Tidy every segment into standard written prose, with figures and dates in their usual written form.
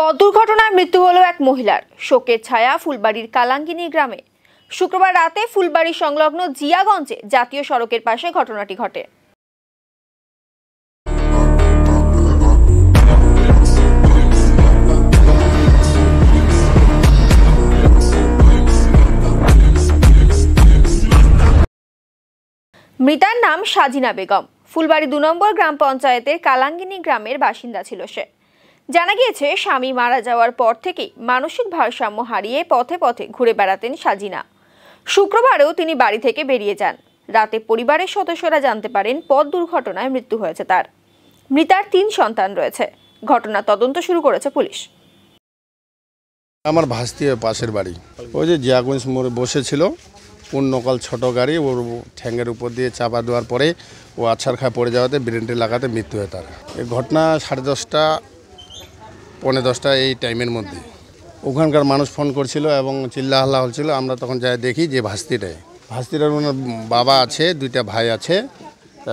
পথ দুর্ঘটনায় মৃত্যু হলো এক মহিলার। শোকের ছায়া ফুলবাড়ির কালাঙ্গিনী গ্রামে। শুক্রবার রাতে ফুলবাড়ি সংলগ্ন জিয়াগঞ্জে জাতীয় সড়কের পাশে ঘটনাটি ঘটে। মৃতার নাম সাজিনা বেগম। ফুলবাড়ি ২ নম্বর গ্রাম পঞ্চায়েতের কালাঙ্গিনী গ্রামের বাসিন্দা ছিল সে। জানা গিয়েছে, স্বামী মারা যাওয়ার পর থেকেই মানসিক ভারসাম্য হারিয়ে পথে পথে ঘুরে বেড়াতেন সাজিনা। শুক্রবারেও তিনি বাড়ি থেকে বেরিয়ে যান। রাতে পরিবারের সদস্যরা জানতে পারেন পথ দুর্ঘটনায় মৃত্যু হয়েছে তার। মৃতার ৩ সন্তান রয়েছে। ঘটনা তদন্ত শুরু করেছে পুলিশ। আমার ভাস্তি পাশের বাড়ি, ওই যে জিয়াগঞ্জ মোড়ে বসেছিল, পূর্ণকাল ছোট গাড়ি ওর ঠ্যাঙ্গের উপর দিয়ে চাপা দেওয়ার পরে ও আছাড় খায় পড়ে যাওয়াতে ব্রেনটি লাগাতে মৃত্যু হয় তার। এই ঘটনা 10:30 পৌনে 10টা এই টাইমের মধ্যে। ওখানকার মানুষ ফোন করছিল এবং চিল্লা হাল্লা হচ্ছিল। আমরা তখন যাই দেখি যে ভাস্তিটার ওনার বাবা আছে, 2টা ভাই আছে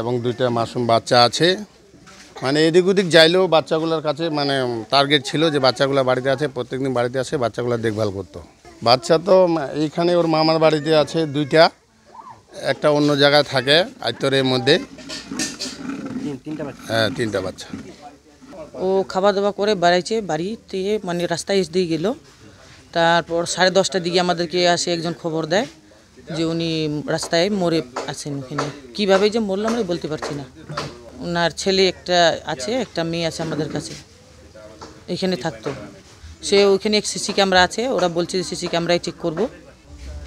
এবং 2টা মাসুম বাচ্চা আছে। মানে এদিক ওদিক যাইলেও বাচ্চাগুলোর কাছে মানে টার্গেট ছিল যে বাচ্চাগুলো বাড়িতে আছে, প্রত্যেকদিন বাড়িতে আসে বাচ্চাগুলো দেখভাল করতো। বাচ্চা তো এইখানে ওর মামার বাড়িতে আছে 2টা, একটা অন্য জায়গায় থাকে আইতরের মধ্যে। হ্যাঁ, 3টা বাচ্চা। ও খাওয়া দাওয়া করে বেড়াইছে, বাড়িতে মানে রাস্তায় এসে দিয়ে গেল। তারপর 10:30টার দিকে আমাদেরকে আসে একজন খবর দেয় যে উনি রাস্তায় মরে আছেন। ওখানে কীভাবে যে মরল আমরা বলতে পারছি না। ওনার ছেলে একটা আছে, একটা মেয়ে আছে আমাদের কাছে, এখানে থাকতো সে। ওইখানে এক সিসি ক্যামেরা আছে, ওরা বলছে যে সিসি ক্যামেরায় চেক করবো।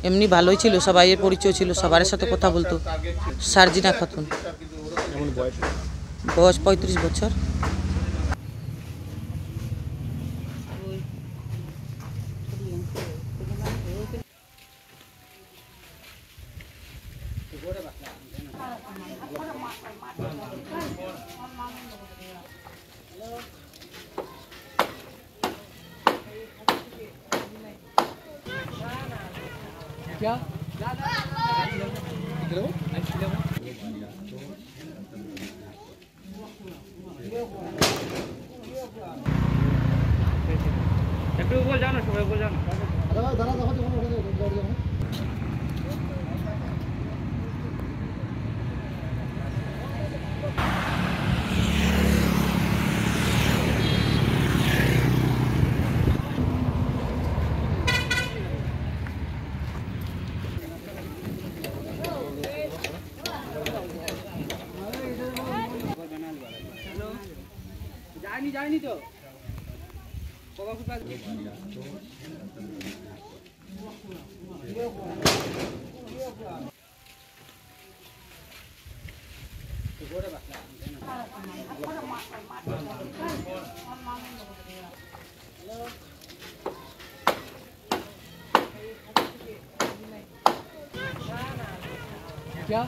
এমনি ভালোই ছিল, সবাইয়ের পরিচয় ছিল, সবার সাথে কথা বলতো। সার্জিনা খাতুন, বয়স 35 বছর। क्या একটু উপর যাও না, সবাই উপর যাও না। जाएनी तो क्या